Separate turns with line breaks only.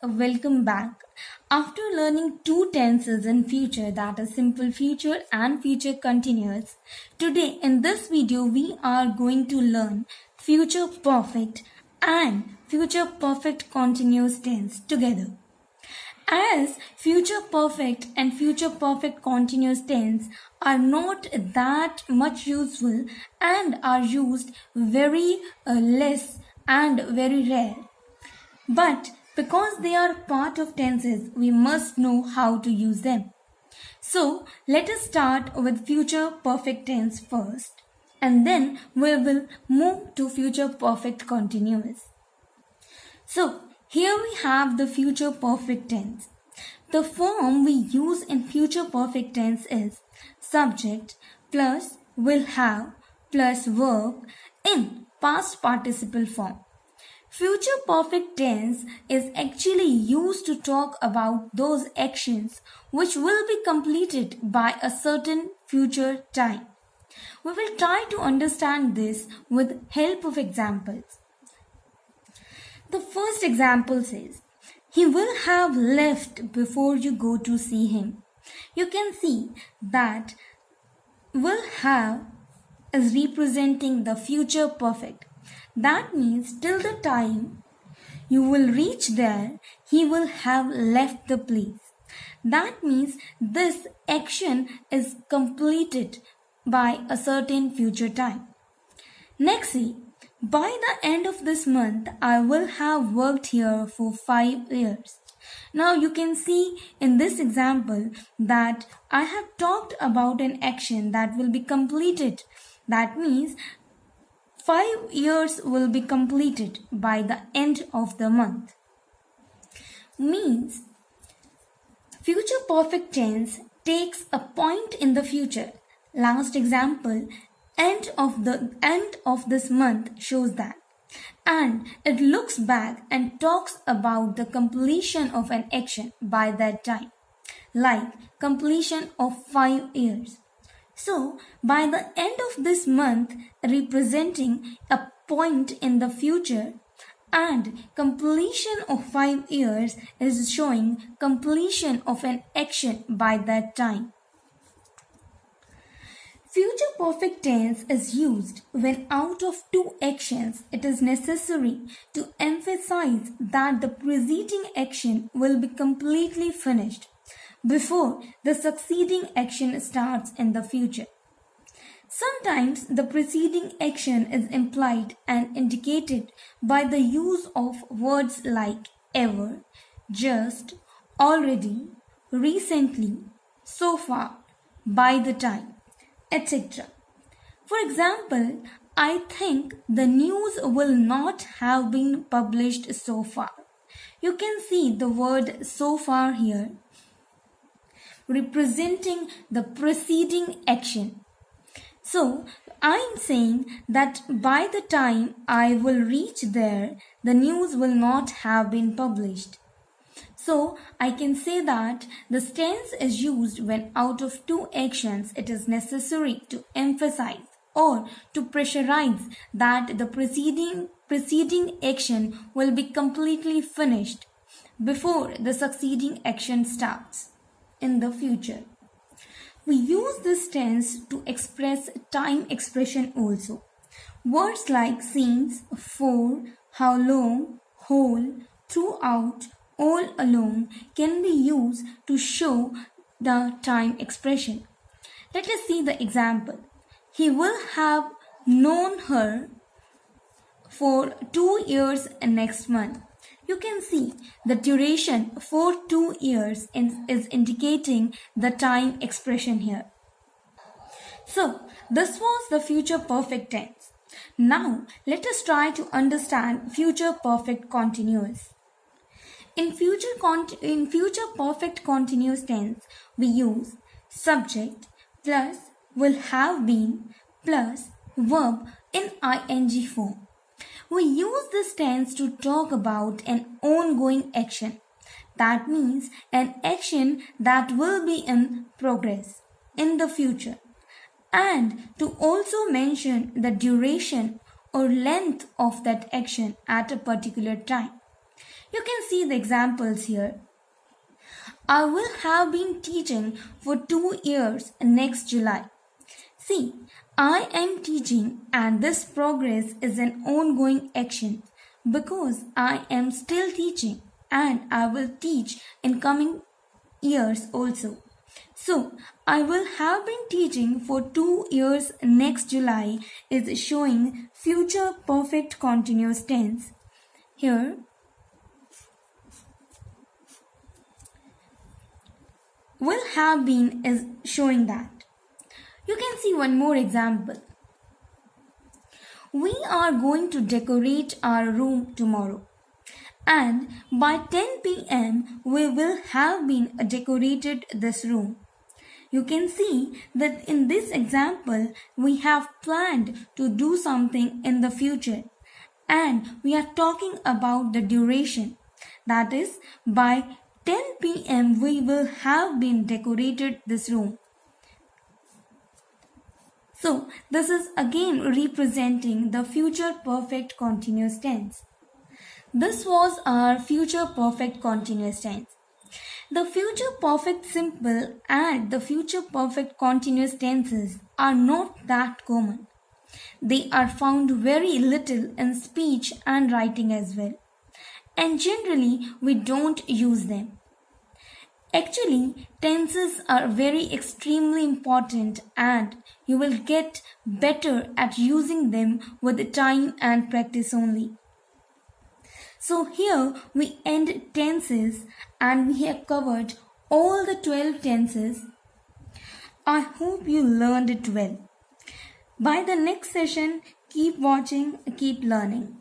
welcome back. After learning two tenses in future, that is simple future and future continuous, today in this video we are going to learn future perfect and future perfect continuous tense together. As future perfect and future perfect continuous tense are not that much useful and are used very less and very rare. But because they are part of tenses, we must know how to use them. So let us start with future perfect tense first, and then we will move to future perfect continuous. So here we have the future perfect tense. The form we use in future perfect tense is subject plus will have plus verb in past participle form. Future perfect tense is actually used to talk about those actions which will be completed by a certain future time. We will try to understand this with help of examples. The first example says, he will have left before you go to see him. You can see that will have is representing the future perfect. That means till the time you will reach there, he will have left the place. That means this action is completed by a certain future time. Next, see, by the end of this month, I will have worked here for 5 years. Now you can see in this example that I have talked about an action that will be completed. That means 5 years will be completed by the end of the month. Means future perfect tense takes a point in the future. Last example, end of this month shows that. And it looks back and talks about the completion of an action by that time, like completion of 5 years. So, by the end of this month, representing a point in the future, and completion of 5 years is showing completion of an action by that time. Future perfect tense is used when out of two actions it is necessary to emphasize that the preceding action will be completely finished before the succeeding action starts in the future. Sometimes the preceding action is implied and indicated by the use of words like ever, just, already, recently, so far, by the time, etc. For example, I think the news will not have been published so far. You can see the word so far here representing the preceding action. So, I am saying that by the time I will reach there, the news will not have been published. So, I can say that the tense is used when out of two actions it is necessary to emphasize or to pressurize that the preceding action will be completely finished before the succeeding action starts in the future. We use this tense to express time expression also. Words like since, for, how long, whole, throughout, all along can be used to show the time expression. Let us see the example. He will have known her for 2 years next month. You can see the duration for 2 years is indicating the time expression here. So, this was the future perfect tense. Now, let us try to understand future perfect continuous. In future perfect continuous tense, we use subject plus will have been plus verb in ing form. We use this tense to talk about an ongoing action. That means an action that will be in progress in the future. And to also mention the duration or length of that action at a particular time. You can see the examples here. I will have been teaching for 2 years next July. See, I am teaching and this progress is an ongoing action because I am still teaching and I will teach in coming years also. So, I will have been teaching for 2 years next July is showing future perfect continuous tense. Here, will have been is showing that. You can see one more example. We are going to decorate our room tomorrow. And by 10 pm, we will have been decorated this room. You can see that in this example, we have planned to do something in the future. And we are talking about the duration. That is, by 10 pm, we will have been decorated this room. So, this is again representing the future perfect continuous tense. This was our future perfect continuous tense. The future perfect simple and the future perfect continuous tenses are not that common. They are found very little in speech and writing as well. And generally, we don't use them. Actually, tenses are very extremely important and you will get better at using them with the time and practice only. So here we end tenses and we have covered all the 12 tenses. I hope you learned it well. By the next session, keep watching, keep learning.